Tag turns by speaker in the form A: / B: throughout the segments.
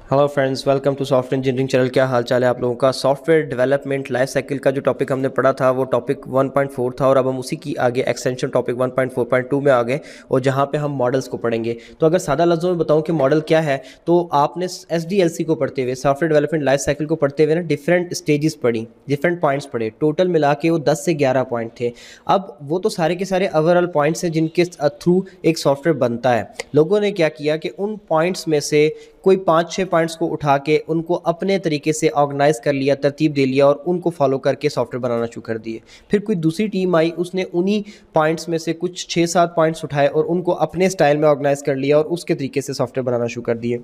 A: Hello friends, welcome to software engineering channel. क्या हाल चाल है आप लोगों का। सॉफ्टवेयर डेवलपमेंट लाइफ साइकिल का जो टॉपिक हमने पढ़ा था वो टॉपिक 1.4 था और अब हम उसी की आगे एक्सटेंशन टॉपिक 1.4.2 में आ गए और जहां पे हम मॉडल्स को पढ़ेंगे। तो अगर सादा लफ्ज़ों में बताऊं कि मॉडल क्या है, तो आपने एसडीएलसी को पढ़ते हुए, सॉफ्टवेयर डेवलपमेंट लाइफ साइकिल को पढ़ते हुए ना डिफरेंट स्टेजेस पढ़ी, डिफरेंट पॉइंट्स पढ़े। टोटल मिला के वो 10 से 11 पॉइंट थे। अब वो तो सारे के सारे ओवरऑल पॉइंट्स हैं जिनके थ्रू एक सॉफ्टवेयर बनता है। लोगों ने क्या किया कि उन पॉइंट्स में से कोई 5-6 पॉइंट्स को उठा के उनको अपने तरीके से ऑर्गेनाइज कर लिया, तरतीब दे लिया और उनको फॉलो करके सॉफ्टवेयर बनाना शुरू कर दिए। फिर कोई दूसरी टीम आई, उसने उन्हीं पॉइंट्स में से कुछ 6-7 पॉइंट्स उठाए और उनको अपने स्टाइल में ऑर्गेनाइज कर लिया और उसके तरीके से सॉफ्टवेयर बनाना शुरू कर दिए।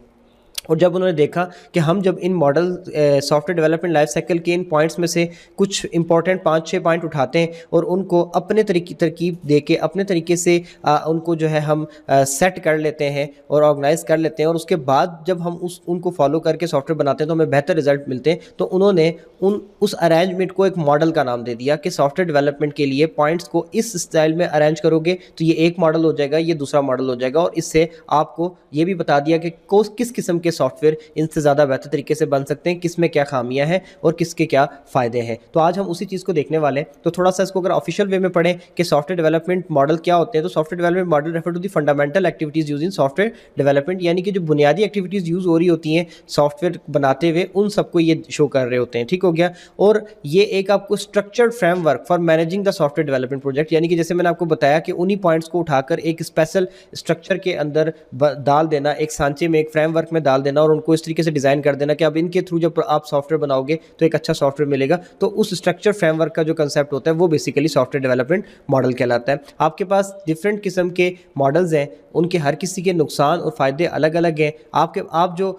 A: और जब उन्होंने देखा कि हम जब इन model software development life cycle के इन पॉइंट्स में से कुछ इंपॉर्टेंट 5-6 पॉइंट उठाते हैं और उनको अपने तरकीब दे के अपने तरीके से उनको जो है हम सेट कर लेते हैं और ऑर्गेनाइज कर लेते हैं और उसके बाद जब हम उनको फॉलो करके सॉफ्टवेयर बनाते हैं तो हमें बेहतर रिजल्ट मिलते हैं। तो उन्होंने उस अरेंजमेंट को एक मॉडल का नाम दे दिया कि सॉफ्टवेयर डेवलपमेंट के लिए पॉइंट्स को इस स्टाइल में अरेंज करोगे तो ये एक मॉडल हो जाएगा, ये दूसरा मॉडल हो जाएगा। और इससे आपको ये भी बता दिया कि किस किस्म के सॉफ्टवेयर इनसे ज़्यादा बेहतर तरीके से बन सकते हैं, किस में क्या खामियां हैं और किसके क्या फ़ायदे हैं। तो आज हम उसी चीज़ को देखने वाले हैं। तो थोड़ा सा इसको अगर ऑफिशियल वे में पढ़ें कि सॉफ्टवेयर डेवलपमेंट मॉडल क्या होते हैं, तो software development model refer to the fundamental activities use in software development, यानी कि जो बुनियादी एक्टिविटीज़ यूज़ हो रही होती हैं सॉफ्टवेयर बनाते हुए, उन सबको ये शो कर रहे होते हैं। ठीक हो गया। और ये एक आपको structured framework for managing the software development project, यानी कि जैसे मैंने आपको बताया कि उन्हीं पॉइंट्स को उठाकर एक स्पेशल स्ट्रक्चर के अंदर डाल देना, एक सांचे में, एक फ्रेमवर्क में डाल देना और उनको इस तरीके से डिज़ाइन कर देना कि अब इनके थ्रू जब आप सॉफ्टवेयर बनाओगे तो एक अच्छा सॉफ्टवेयर मिलेगा। तो उस स्ट्रक्चर फ्रेमवर्क का जो कंसेप्ट होता है वो बेसिकली सॉफ्टवेयर डेवलपमेंट मॉडल कहलाता है। आपके पास डिफरेंट किस्म के मॉडल्स हैं, उनके हर किसी के नुकसान और फ़ायदे अलग अलग हैं। आप जो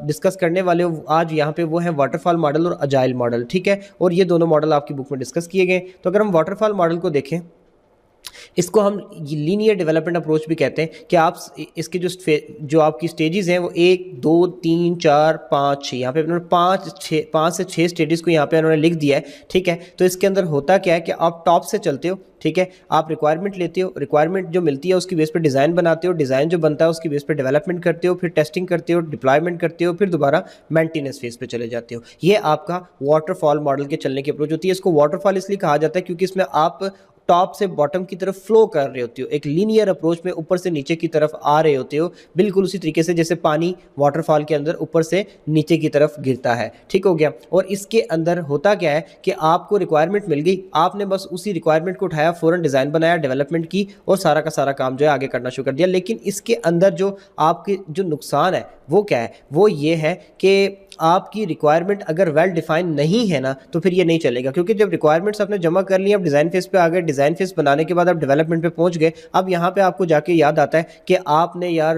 A: डिस्कस करने वाले हो आज यहाँ पे वो है वाटरफॉल मॉडल और अजाइल मॉडल। ठीक है। और ये दोनों मॉडल आपकी बुक में डिस्कस किए गए। तो अगर हम वाटरफॉल मॉडल को देखें, इसको हम लीनियर डेवलपमेंट अप्रोच भी कहते हैं कि आप इसके जो आपकी स्टेजेस हैं वो 1 2 3 4 5 6, यहाँ पे उन्होंने 5 से 6 स्टेजेस को यहाँ पे उन्होंने लिख दिया है। ठीक है। तो इसके अंदर होता क्या है कि आप टॉप से चलते हो। ठीक है। आप रिक्वायरमेंट लेते हो, रिक्वायरमेंट जो मिलती है उसकी बेस पर डिज़ाइन बनाते हो, डिज़ाइन जो बनता है उसकी बेस पर डेवलपमेंट करते हो, फिर टेस्टिंग करते हो, डिप्लॉयमेंट करते हो, फिर दोबारा मेंटेनेंस फेज पे चले जाते हो। ये आपका वाटरफॉल मॉडल के चलने की अप्रोच होती है। इसको वाटरफॉल इसलिए कहा जाता है क्योंकि इसमें आप टॉप से बॉटम की तरफ फ्लो कर रहे होते हो, एक लीनियर अप्रोच में ऊपर से नीचे की तरफ आ रहे होते हो, बिल्कुल उसी तरीके से जैसे पानी वाटरफॉल के अंदर ऊपर से नीचे की तरफ गिरता है। ठीक हो गया। और इसके अंदर होता क्या है कि आपको रिक्वायरमेंट मिल गई, आपने बस उसी रिक्वायरमेंट को उठाया, फ़ौरन डिज़ाइन बनाया, डेवलपमेंट की और सारा का सारा काम जो है आगे करना शुरू कर दिया। लेकिन इसके अंदर जो आपके जो नुकसान है वो क्या है, वो ये है कि आपकी रिक्वायरमेंट अगर वेल डिफाइन नहीं है ना तो फिर ये नहीं चलेगा। क्योंकि जब रिक्वायरमेंट्स आपने जमा कर ली, अब डिज़ाइन फेज पे आ गए, डिज़ाइन फेज बनाने के बाद आप डेवलपमेंट पे पहुंच गए। अब यहाँ पे आपको जाके याद आता है कि आपने यार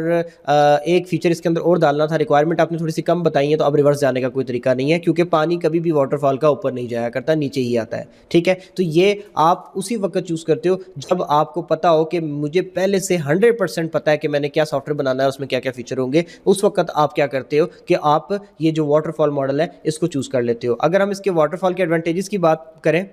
A: एक फीचर इसके अंदर और डालना था, रिक्वायरमेंट आपने थोड़ी सी कम बताई है, तो अब रिवर्स जाने का कोई तरीका नहीं है क्योंकि पानी कभी भी वाटरफॉल का ऊपर नहीं जाया करता, नीचे ही आता है। ठीक है। तो ये आप उसी वक्त चूज़ करते हो जब आपको पता हो कि मुझे पहले से 100% पता है कि मैंने क्या सॉफ्टवेयर बनाना है, उसमें क्या क्या फीचर होंगे। उस वक्त आप क्या करते हो कि आप ये जो वाटरफॉल मॉडल है इसको चूज़ कर लेते हो। अगर हम इसके वाटरफॉल के एडवांटेजेस की बात करें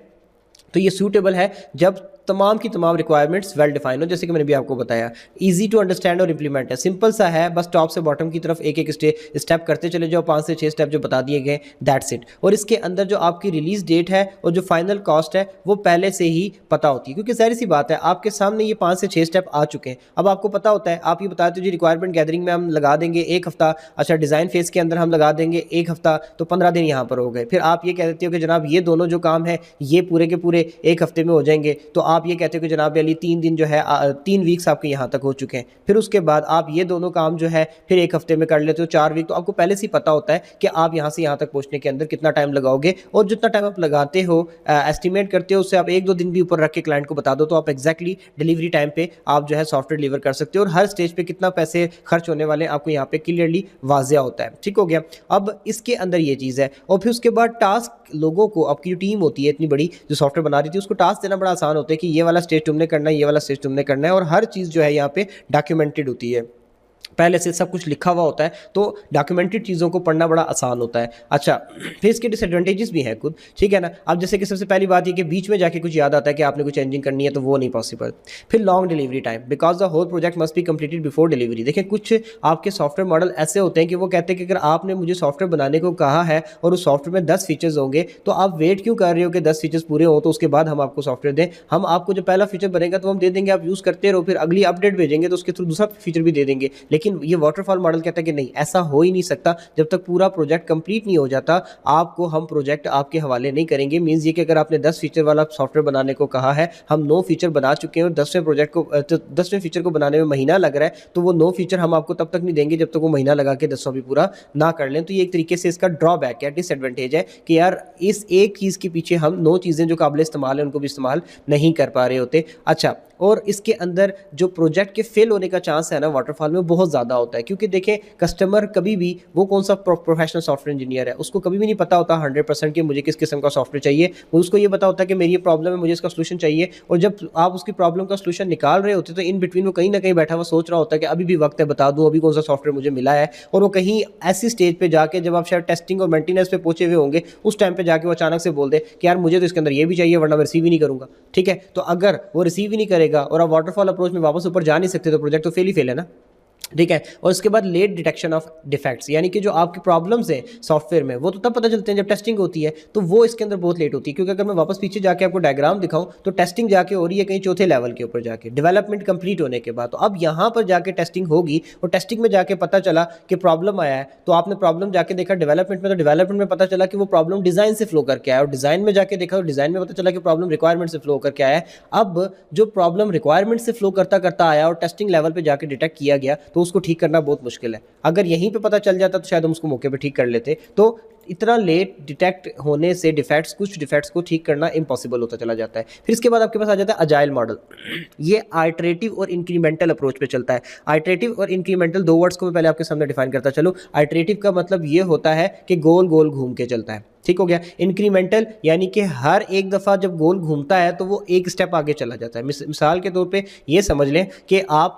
A: तो ये सूटेबल है जब तमाम की तमाम रिक्वायरमेंट्स वेल डिफाइन हो, जैसे कि मैंने भी आपको बताया। इजी टू अंडरस्टैंड और इंप्लीमेंट है, सिंपल सा है, बस टॉप से बॉटम की तरफ एक एक स्टेप करते चले जाओ, 5 से 6 स्टेप जो बता दिए गए, दैट्स इट। और इसके अंदर जो आपकी रिलीज डेट है और जो फाइनल कॉस्ट है वो पहले से ही पता होती है, क्योंकि जाहिर सी बात है आपके सामने ये 5 से 6 स्टेप आ चुके हैं। अब आपको पता होता है, आप ये बताते हो जी रिक्वायरमेंट गैदरिंग में हम लगा देंगे 1 हफ्ता, अच्छा डिज़ाइन फेज के अंदर हम लगा देंगे 1 हफ्ता, तो 15 दिन यहाँ पर हो गए। फिर आप ये कह देते हो कि जनाब ये दोनों जो काम है ये पूरे के पूरे 1 हफ्ते में हो जाएंगे, तो आप ये कहते हो कि जनाब अली 3 दिन जो है 3 वीक्स आपके यहाँ तक हो चुके हैं। फिर उसके बाद आप ये दोनों काम जो है फिर 1 हफ्ते में कर लेते हो, 4 वीक। तो आपको पहले से ही पता होता है कि आप यहाँ से यहाँ तक पहुँचने के अंदर कितना टाइम लगाओगे, और जितना टाइम आप लगाते हो एस्टिमेट करते हो उससे आप 1-2 दिन भी ऊपर रख के क्लाइंट को बता दो, तो आप एक्जैक्टली डिलीवरी टाइम पे आप जो है सॉफ्टवेयर डिलीवर कर सकते हो और हर स्टेज पे कितना पैसे खर्च होने वाले आपको यहाँ पे क्लियरली वाजिया होता है। ठीक हो गया। अब इसके अंदर ये चीज़ है। और फिर उसके बाद टास्क लोगों को, आपकी जो टीम होती है इतनी बड़ी जो सॉफ्टवेयर बना रही थी, उसको टास्क देना बड़ा आसान होता है कि ये वाला स्टेज तुमने करना है, ये वाला स्टेज तुमने करना है, और हर चीज़ जो है यहाँ पे डॉक्यूमेंटेड होती है। पहले से सब कुछ लिखा हुआ होता है, तो डॉक्यूमेंटेड चीज़ों को पढ़ना बड़ा आसान होता है। अच्छा, फिर इसके डिसएडवांटेजेस भी हैं खुद, ठीक है ना। अब जैसे कि सबसे पहली बात ये कि बीच में जाके कुछ याद आता है कि आपने कुछ चेंजिंग करनी है, तो वो नहीं पॉसिबल। फिर long delivery time, because the whole project must be completed before delivery. देखिए कुछ आपके सॉफ्टवेयर मॉडल ऐसे होते हैं कि वो कहते हैं कि अगर आपने मुझे सॉफ्टवेयर बनाने को कहा है और उस सॉफ्टवेयर में 10 फीचर्स होंगे, तो आप वेट क्यों कर रहे हो कि 10 फीचर्स पूरे हों तो उसके बाद हम आपको सॉफ्टवेयर दें। हम आपको जो पहला फीचर बनेगा तो हम दे देंगे, आप यूज़ करते रहो, फिर अगली अपडेट भेजेंगे तो उसके थ्रू दूसरा फीचर भी दे देंगे। लेकिन ये वाटरफॉल मॉडल कहता है कि नहीं, ऐसा हो ही नहीं सकता। जब तक पूरा प्रोजेक्ट कंप्लीट नहीं हो जाता, आपको हम प्रोजेक्ट आपके हवाले नहीं करेंगे। मींस ये कि अगर आपने 10 फीचर वाला सॉफ्टवेयर बनाने को कहा है, हम 9 फीचर बना चुके हैं और 10वें फीचर को बनाने में महीना लग रहा है, तो वो 9 फीचर हम आपको तब तक नहीं देंगे जब तक वो महीना लगा के 10वां भी पूरा ना कर लें। तो ये एक तरीके से इसका ड्रॉबैक है, डिसएडवांटेज है कि यार इस एक चीज़ के पीछे हम 9 चीज़ें जो काबिल इस्तेमाल है उनको भी इस्तेमाल नहीं कर पा रहे होते। अच्छा, और इसके अंदर जो प्रोजेक्ट के फेल होने का चांस है ना वाटरफॉल में बहुत ज़्यादा होता है, क्योंकि देखें कस्टमर कभी भी, वो कौन सा प्रोफेशनल सॉफ्टवेयर इंजीनियर है, उसको कभी भी नहीं पता होता 100% कि मुझे किस किस्म का सॉफ्टवेयर चाहिए। वो उसको ये पता होता है कि मेरी ये प्रॉब्लम है, मुझे इसका सोल्यूशन चाहिए। और जब आप उसकी प्रॉब्लम का सोल्यूशन निकाल रहे होते तो इन बिटवीन वो कहीं ना कहीं बैठा हुआ सोच रहा होता है कि अभी भी वक्त है, बता दूँ अभी कौन सा सॉफ्टवेयर मुझे मिला है। और वो कहीं ऐसी स्टेज पर जाके, जब आप शायद टेस्टिंग और मेंटेनेंस पे पहुंचे हुए होंगे, उस टाइम पर जाके वो अचानक से बोल दे कि यार मुझे तो इसके अंदर ये भी चाहिए वरना मैं रिसीव ही नहीं करूँगा। ठीक है, तो अगर वो रिसीव ही नहीं करेगा और आप वाटरफॉल अप्रोच में वापस ऊपर जा नहीं सकते, तो प्रोजेक्ट तो फेल ही फेल है ना। ठीक है, और उसके बाद लेट डिटेक्शन ऑफ डिफेक्ट्स, यानी कि जो आपकी प्रॉब्लम्स हैं सॉफ्टवेयर में वो तो तब पता चलते हैं जब टेस्टिंग होती है, तो वो इसके अंदर बहुत लेट होती है। क्योंकि अगर मैं वापस पीछे जाके आपको डायग्राम दिखाऊं तो टेस्टिंग जाके हो रही है कहीं चौथे लेवल के ऊपर जाके, डेवलपमेंट कंप्लीट होने के बाद। तो अब यहाँ पर जाके टेस्टिंग होगी और टेस्टिंग में जाके पता चला कि प्रॉब्लम आया है, तो आपने प्रॉब्लम जाके देखा डेवलपमेंट में, तो डेवलपमेंट में पता चला कि वो प्रॉब्लम डिज़ाइन से फ्लो करके आया, और डिज़ाइन में जाके देखा तो डिज़ाइन में पता चला कि प्रॉब्लम रिक्वायरमेंट से फ्लो करके आया है। अब जो प्रॉब्लम रिक्वायरमेंट से फ्लो करता करता आया और टेस्टिंग लेवल पे जाके डिटेक्ट किया गया, तो उसको ठीक करना बहुत मुश्किल है। अगर यहीं पे पता चल जाता तो शायद हम उसको मौके पे ठीक कर लेते। तो इतना लेट डिटेक्ट होने से कुछ डिफेक्ट्स को ठीक करना इम्पॉसिबल होता चला जाता है। फिर इसके बाद आपके पास आ जाता है अजाइल मॉडल। ये आइटरेटिव और इंक्रीमेंटल अप्रोच पे चलता है। आइटरेटिव और इंक्रीमेंटल, दो वर्ड्स को मैं पहले आपके सामने डिफाइन करता चलूँ। आइटरेटिव का मतलब ये होता है कि गोल गोल घूम के चलता है, ठीक हो गया। इंक्रीमेंटल यानी कि हर एक दफ़ा जब गोल घूमता है तो वो एक स्टेप आगे चला जाता है। मिसाल के तौर पे ये समझ लें कि आप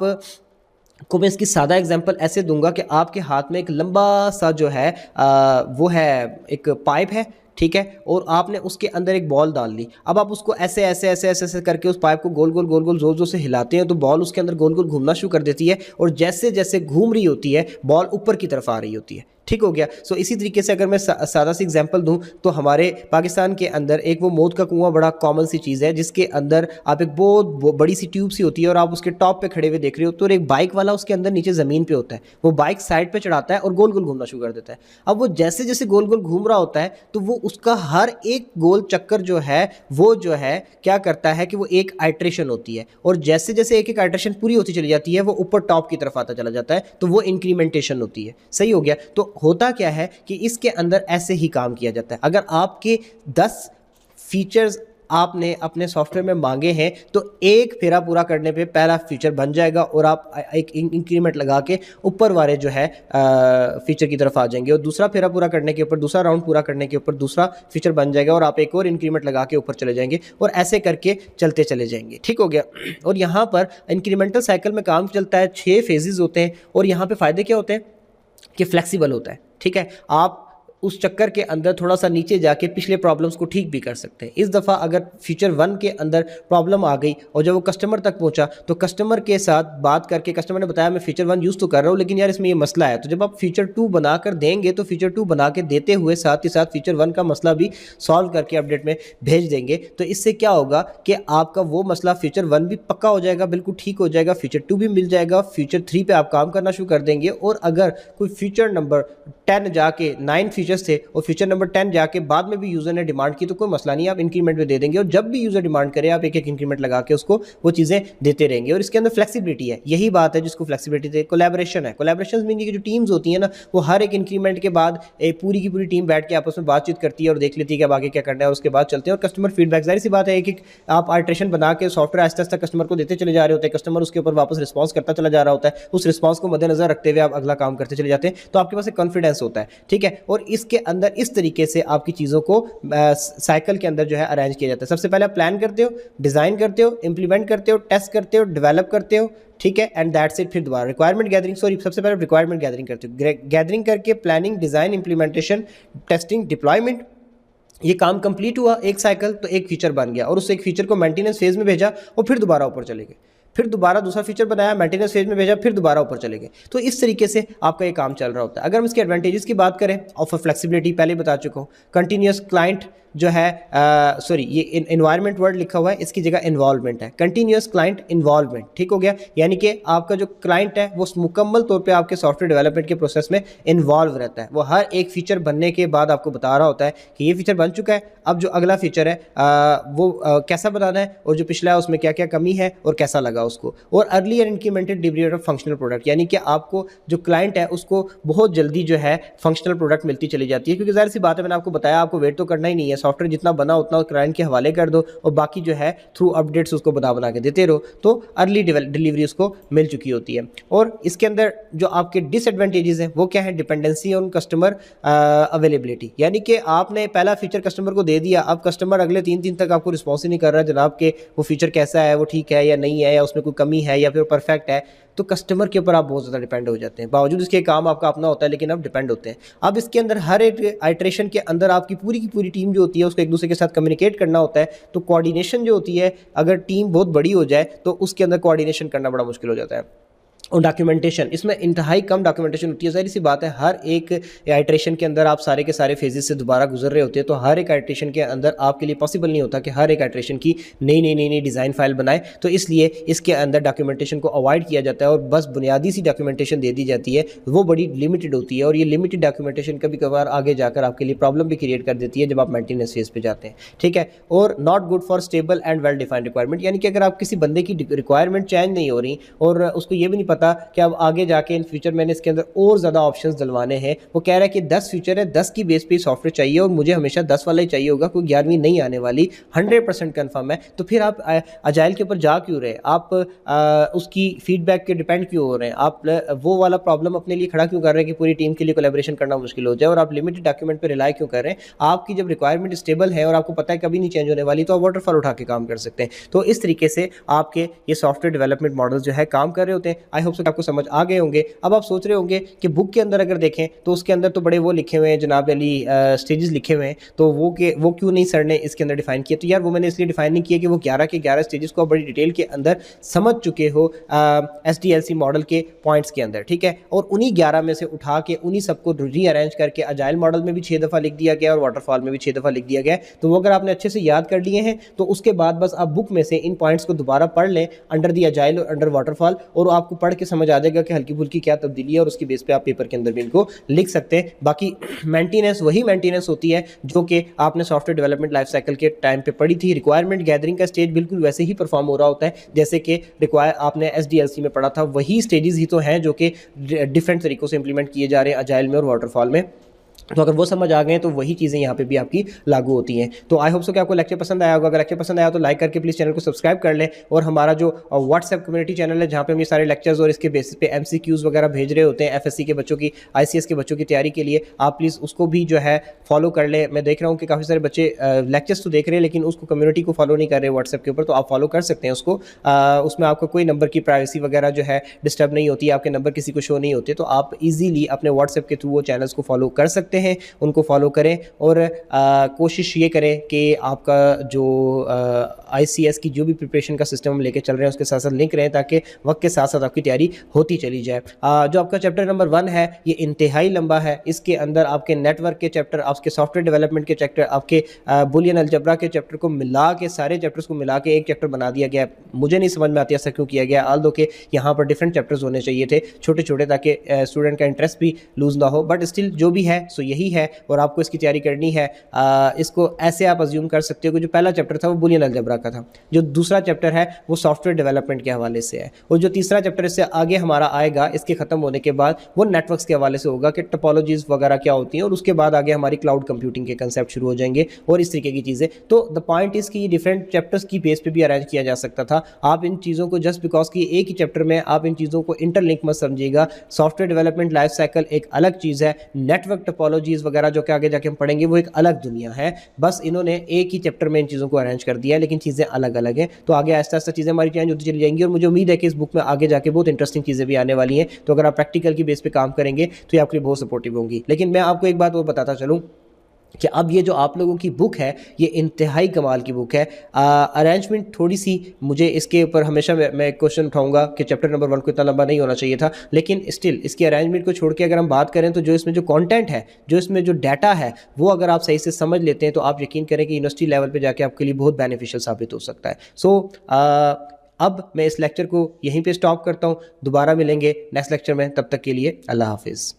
A: को मैं इसकी सादा एग्जांपल ऐसे दूंगा कि आपके हाथ में एक लंबा सा जो है वो है, एक पाइप है, ठीक है, और आपने उसके अंदर एक बॉल डाल ली। अब आप उसको ऐसे ऐसे ऐसे ऐसे ऐसे करके उस पाइप को गोल गोल गोल गोल जोर जोर से हिलाते हैं तो बॉल उसके अंदर गोल गोल घूमना शुरू कर देती है, और जैसे जैसे घूम रही होती है बॉल ऊपर की तरफ आ रही होती है, ठीक हो गया। सो इसी तरीके से अगर मैं सादा सी एग्जांपल दूं तो हमारे पाकिस्तान के अंदर एक वो मौत का कुआं बड़ा कॉमन सी चीज़ है, जिसके अंदर आप एक बहुत बड़ी सी ट्यूब सी होती है और आप उसके टॉप पे खड़े हुए देख रहे हो, तो एक बाइक वाला उसके अंदर नीचे ज़मीन पे होता है, वो बाइक साइड पे चढ़ाता है और गोल गोल घूमना शुरू कर देता है। अब वो जैसे जैसे गोल गोल घूम रहा होता है तो वो उसका हर एक गोल चक्कर जो है वो जो है क्या करता है कि वो एक आइट्रेशन होती है, और जैसे जैसे एक एक आइट्रेशन पूरी होती चली जाती है वो ऊपर टॉप की तरफ आता चला जाता है, तो वो इंक्रीमेंटेशन होती है। सही हो गया। तो होता क्या है कि इसके अंदर ऐसे ही काम किया जाता है। अगर आपके 10 फीचर्स आपने अपने सॉफ्टवेयर में मांगे हैं तो एक फेरा पूरा करने पे पहला फीचर बन जाएगा और आप एक इंक्रीमेंट लगा के ऊपर वाले जो है फीचर की तरफ आ जाएंगे, और दूसरा फेरा पूरा करने के ऊपर, दूसरा राउंड पूरा करने के ऊपर दूसरा फीचर बन जाएगा और आप एक और इंक्रीमेंट लगा के ऊपर चले जाएंगे, और ऐसे करके चलते चले जाएंगे, ठीक हो गया। और यहाँ पर इंक्रीमेंटल साइकिल में काम चलता है, 6 फेजेस होते हैं, और यहाँ पे फ़ायदे क्या होते हैं कि फ्लेक्सिबल होता है, ठीक है। आप उस चक्कर के अंदर थोड़ा सा नीचे जाके पिछले प्रॉब्लम्स को ठीक भी कर सकते हैं। इस दफ़ा अगर फीचर 1 के अंदर प्रॉब्लम आ गई और जब वो कस्टमर तक पहुंचा तो कस्टमर के साथ बात करके कस्टमर ने बताया मैं फीचर 1 यूज़ तो कर रहा हूँ लेकिन यार इसमें ये मसला है, तो जब आप फीचर 2 बना कर देंगे तो फीचर 2 बना के देते हुए साथ ही साथ फीचर 1 का मसला भी सॉल्व करके अपडेट में भेज देंगे। तो इससे क्या होगा कि आपका वो मसला फीचर 1 भी पक्का हो जाएगा, बिल्कुल ठीक हो जाएगा, फीचर 2 भी मिल जाएगा, फीचर 3 पे आप काम करना शुरू कर देंगे। और अगर कोई फीचर नंबर 10 जाके 9 फीचर्स थे और फीचर नंबर 10 जाके बाद में भी यूज़र ने डिमांड की तो कोई मसला नहीं, आप इंक्रीमेंट में दे देंगे, और जब भी यूज़र डिमांड करे आप एक एक इंक्रीमेंट लगा के उसको वो चीज़ें देते रहेंगे। और इसके अंदर फ्लेक्सिबिलिटी है, यही बात है जिसको फ्लेक्सिबिलिटी दे। कोलैबोरेशन है, कोलैबोरेशन मीन की जो टीम्स होती है ना वो हर एक इंक्रीमेंट के बाद एक पूरी की पूरी टीम बैठ के आपस में बातचीत करती है और देख लेती है कि अब आगे क्या करना है, और उसके बाद चलते हैं। और कस्टमर फीडबैक, जाहिर सी बात है, एक आप आल्ट्रेशन बना के सॉफ्टवेयर आहिस्ता आहिस्ता कस्टमर को देते चले जा रहे होते हैं, कस्टमर उसके ऊपर वापस रिस्पॉन्स करता चला जा रहा होता है, उस रिस्पॉन्स को मद्देनजर रखते हुए आप अगला काम करते चले जाते हैं, तो आपके पास एक कॉन्फिडेंस होता है, ठीक है। और इसके अंदर इस तरीके से आपकी चीज़ों को साइकिल के अंदर जो है अरेंज किया जाता है। सबसे पहले आप प्लान करते हो, डिज़ाइन करते हो, इंप्लीमेंट करते हो, टेस्ट करते हो, डेवलप करते हो, ठीक है, एंड दैट्स इट। फिर दोबारा रिक्वायरमेंट गैदरिंग, सबसे पहले रिक्वायरमेंट गैदरिंग करते हो, गैदरिंग करके planning, design, implementation, testing, deployment, ये काम कंप्लीट हुआ एक साइकिल, तो एक फीचर बन गया और उस एक फीचर को मेंटेनेंस फेज में भेजा और फिर दोबारा ऊपर चले गए, फिर दोबारा दूसरा फीचर बनाया, मेंटेनेंस फेज में भेजा, फिर दोबारा ऊपर चले गए। तो इस तरीके से आपका ये काम चल रहा होता है। अगर हम इसके एडवांटेजेस की बात करें, ऑफर फ्लेक्सिबिलिटी पहले बता चुका हूँ, कंटिन्यूस क्लाइंट जो है ये इन्वायरमेंट वर्ड लिखा हुआ है, इसकी जगह इन्वॉल्वमेंट है, कंटिन्यूस क्लाइंट इन्वॉल्वमेंट, ठीक हो गया। यानी कि आपका जो क्लाइंट है वो मुकम्मल तौर पे आपके सॉफ्टवेयर डेवलपमेंट के प्रोसेस में इन्वॉल्व रहता है। वो हर एक फीचर बनने के बाद आपको बता रहा होता है कि ये फीचर बन चुका है, अब जो अगला फीचर है वो कैसा बनाना है, और जो पिछला है उसमें क्या क्या कमी है और कैसा लगा उसको। और early and incremented delivery of functional product, यानी कि आपको जो क्लाइंट है उसको बहुत जल्दी जो है फंक्शनल प्रोडक्ट मिलती चली जाती है, क्योंकि जाहिर सी बात है, मैंने आपको बताया आपको वेट तो करना ही नहीं है, सॉफ्टवेयर जितना बना उतना क्लाइंट के हवाले कर दो और बाकी जो है थ्रू अपडेट्स उसको बना के देते रहो, तो अर्ली डिलीवरी उसको मिल चुकी होती है। और इसके अंदर जो आपके डिसएडवांटेजेस हैं वो क्या है, डिपेंडेंसी ऑन कस्टमर अवेलेबिलिटी, यानी कि आपने पहला फीचर कस्टमर को दे दिया, अब कस्टमर अगले 3 दिन तक आपको रिस्पॉन्स ही नहीं कर रहा जनाब के वो फीचर कैसा है, वो ठीक है या नहीं है, या उसमें कोई कमी है या फिर परफेक्ट है, तो कस्टमर के ऊपर आप बहुत ज़्यादा डिपेंड हो जाते हैं। बावजूद इसके काम आपका अपना होता है, लेकिन आप डिपेंड होते हैं। अब इसके अंदर हर एक आइट्रेशन के अंदर आपकी पूरी की पूरी टीम जो होती है उसको एक दूसरे के साथ कम्युनिकेट करना होता है, तो कोऑर्डिनेशन जो होती है, अगर टीम बहुत बड़ी हो जाए तो उसके अंदर कोऑर्डिनेशन करना बड़ा मुश्किल हो जाता है। और डॉक्यूमेंटेशन, इसमें इंतहाई कम डॉक्यूमेंटेशन होती है। जाहिर सी बात है, हर एक आइट्रेशन के अंदर आप सारे के सारे फेजेस से दोबारा गुजर रहे होते हैं, तो हर एक आइट्रेशन के अंदर आपके लिए पॉसिबल नहीं होता कि हर एक आइट्रेशन की नई डिज़ाइन फाइल बनाए, तो इसलिए इसके अंदर डॉक्यूमेंटेशन को अवॉइड किया जाता है और बस बुनियादी सी डॉक्यूमेंटेशन दे दी जाती है, वो बड़ी लिमिटेड होती है। और ये लिमिटेड डॉक्यूमेंटेशन कभी कभार आगे जाकर आपके लिए प्रॉब्लम भी क्रिएट कर देती है जब आप मेंटेनेंस फेज पे जाते हैं, ठीक है। और not good for stable and well defined requirement, यानी कि अगर आप किसी बंदे की रिक्वायरमेंट चेंज नहीं हो रही और उसको ये भी नहीं पता कि अब आगे जाके इन फ्यूचर मैंने इसके अंदर और ज़्यादा ऑप्शंस डलवाने हैं, वो कह रहा है कि 10 फीचर है, 10 की बेस पे सॉफ्टवेयर चाहिए और मुझे हमेशा 10 वाला ही चाहिए होगा, कोई 11वीं नहीं आने वाली, 100% कन्फर्म है, तो फिर आप अजाइल के ऊपर जा क्यों रहे, आप उसकी फीडबैक के डिपेंड क्यों हो रहे हैं, आप वो वाला प्रॉब्लम अपने लिए खड़ा क्यों कर रहे हैं कि पूरी टीम के लिए कोलैबोरेशन करना मुश्किल हो जाए, और आप लिमिटेड डॉक्यूमेंट पर रिलाई क्यों कर रहे हैं। आपकी जब रिक्वायरमेंट स्टेबल है और आपको पता है कभी नहीं चेंज होने वाली, तो आप वाटरफॉल उठा के काम कर सकते हैं। तो इस तरीके से आपके ये सॉफ्टवेयर डेवलपमेंट मॉडल जो है काम कर रहे होते हैं। आई होप सो आपको समझ आ गए होंगे। अब आप सोच रहे होंगे कि बुक के अंदर अगर देखें तो उसके अंदर तो बड़े वो लिखे हुए हैं जनाब अली, स्टेजेस लिखे हुए हैं, तो वो क्यों नहीं सर ने इसके अंदर डिफाइन किया। तो यार वो मैंने इसलिए डिफाइन नहीं किया कि वो 11 के 11 स्टेजेस को बड़ी डिटेल के अंदर समझ चुके हो SDLC मॉडल के पॉइंट्स के अंदर, ठीक है। और उन्हीं 11 में से उठा के उन्हीं सबको रीअरेंज करके अजाइल मॉडल में भी 6 दफ़ा लिख दिया गया और वाटरफॉल में भी 6 दफ़ा लिख दिया गया। तो वो अगर आपने अच्छे से याद कर लिए हैं तो उसके बाद बस आप बुक में से इन पॉइंट्स को दोबारा पढ़ लें अंडर दी अजाइल और अंडर वाटरफॉल, और आपको पढ़ के समझ आ जाएगा कि हल्की फुल्की क्या तब्दीली है और उसकी बेस पे आप पेपर के अंदर भी इनको लिख सकते हैं। बाकी मेंटेनेंस वही मेंटेनेंस होती है जो कि आपने सॉफ्टवेयर डेवलपमेंट लाइफ साइकिल के टाइम पे पढ़ी थी। रिक्वायरमेंट गैदरिंग का स्टेज बिल्कुल वैसे ही परफॉर्म हो रहा होता है जैसे कि आपने SDLC में पढ़ा था, वही स्टेजेस ही तो हैं जो कि डिफरेंट तरीकों से इंप्लीमेंट किए जा रहे हैं अजाइल में और वाटरफॉल में। तो अगर वो समझ आ गए तो वही चीज़ें यहाँ पे भी आपकी लागू होती हैं। तो आई होप सो कि आपको लेक्चर पसंद आया होगा। अगर लेक्चर पसंद आया तो लाइक करके प्लीज़ चैनल को सब्सक्राइब कर लें, और हमारा जो व्हाट्सएप कम्युनिटी चैनल है जहाँ पे हम ये सारे लेक्चर्स और इसके बेसिस पे MCQs वगैरह भेज रहे होते हैं FSC के बच्चों की, ICS के बच्चों की तैयारी के लिए, आप प्लीज़ उसको भी जो है फॉलो कर लें। मैं देख रहा हूँ कि काफ़ी सारे बच्चे लेक्चर्स तो देख रहे हैं लेकिन उसको कम्युनिटी को फॉलो नहीं कर रहे व्हाट्सएप के ऊपर, तो आप फॉलो कर सकते हैं उसको। उसमें आपको कोई नंबर की प्राइवेसी वगैरह जो है डिस्टर्ब नहीं होती, आपके नंबर किसी को शो नहीं होते, तो आप ईजीली अपने व्हाट्सएप के थ्रू वो चैनल्स को फॉलो कर सकते हैं, उनको फॉलो करें। और कोशिश ये करें कि आपका जो ICS की जो भी प्रिपरेशन का सिस्टम हम लेके चल रहे हैं उसके साथ साथ लिंक रहें ताकि वक्त के साथ साथ आपकी तैयारी होती चली जाए। जो आपका चैप्टर नंबर 1 है ये इंतहाई लंबा है, इसके अंदर आपके नेटवर्क के चैप्टर, आपके सॉफ्टवेयर डेवलपमेंट के चैप्टर, आपके बुलियन अलजबरा के चैप्टर को मिला के, सारे चैप्टर्स को मिला के एक चैप्टर बना दिया गया है। मुझे नहीं समझ में आती ऐसा क्यों किया गया, आल दो के यहाँ पर डिफरेंट चैप्टर्स होने चाहिए थे छोटे छोटे, ताकि स्टूडेंट का इंटरेस्ट भी लूज़ ना हो। बट स्टिल जो भी है सो यही है और आपको इसकी तैयारी करनी है। इसको ऐसे आप अज्यूम कर सकते हो कि जो पहला चैप्टर था वो बुलियन अलजबरा का था, जो दूसरा चैप्टर है वो सॉफ्टवेयर डेवलपमेंट के हवाले से है, और जो तीसरा चैप्टर इससे आगे हमारा आएगा इसके खत्म होने के बाद वो नेटवर्क्स के हवाले से होगा कि टोपोलॉजीज वगैरह क्या होती हैं, और उसके बाद आगे हमारी क्लाउड कंप्यूटिंग के कंसेप्ट शुरू हो जाएंगे और इस तरीके की चीज़ें। तो द पॉइंट इज कि डिफरेंट चैप्टर्स की बेस पे भी अरेंज किया जा सकता था। आप इन चीज़ों को जस्ट बिकॉज कि एक ही चैप्टर में आप इन चीज़ों को इंटरलिंक मत समझिएगा। सॉफ्टवेयर डेवलपमेंट लाइफ साइकिल एक अलग चीज़ है, नेटवर्क टोपोलॉजी टोपोलॉजीज़ वगैरह जो कि आगे जाके हम पढ़ेंगे वो एक अलग दुनिया है। बस इन्होंने एक ही चैप्टर में इन चीज़ों को अरेंज कर दिया है, लेकिन चीज़ें अलग-अलग हैं। तो आगे आहिस्ता-आहिस्ता चीज़ें हमारी चेंज होती चली जाएँगी और मुझे उम्मीद है कि इस बुक में आगे जाके बहुत इंटरेस्टिंग चीज़ें भी आने वाली हैं। तो अगर आप प्रैक्टिकल की बेस पे काम करेंगे तो ये आपके लिए बहुत सपोर्टिव होंगी। लेकिन मैं आपको एक बात और बताता चलूँ कि अब ये जो आप लोगों की बुक है, ये इंतहाई कमाल की बुक है। अरेंजमेंट थोड़ी-सी मुझे इसके ऊपर हमेशा मैं क्वेश्चन उठाऊँगा कि चैप्टर नंबर 1 को इतना लंबा नहीं होना चाहिए था। लेकिन स्टिल इसकी अरेंजमेंट को छोड़ के अगर हम बात करें तो जो इसमें जो कंटेंट है, जो इसमें जो डाटा है, वो अगर आप सही से समझ लेते हैं तो आप यकीन करें कि यूनिवर्सिटी लेवल पे जाके आपके लिए बहुत बेनिफिशियल साबित हो सकता है। अब मैं इस लेक्चर को यहीं पे स्टॉप करता हूँ। दोबारा मिलेंगे नेक्स्ट लेक्चर में, तब तक के लिए अल्लाह हाफ़िज़।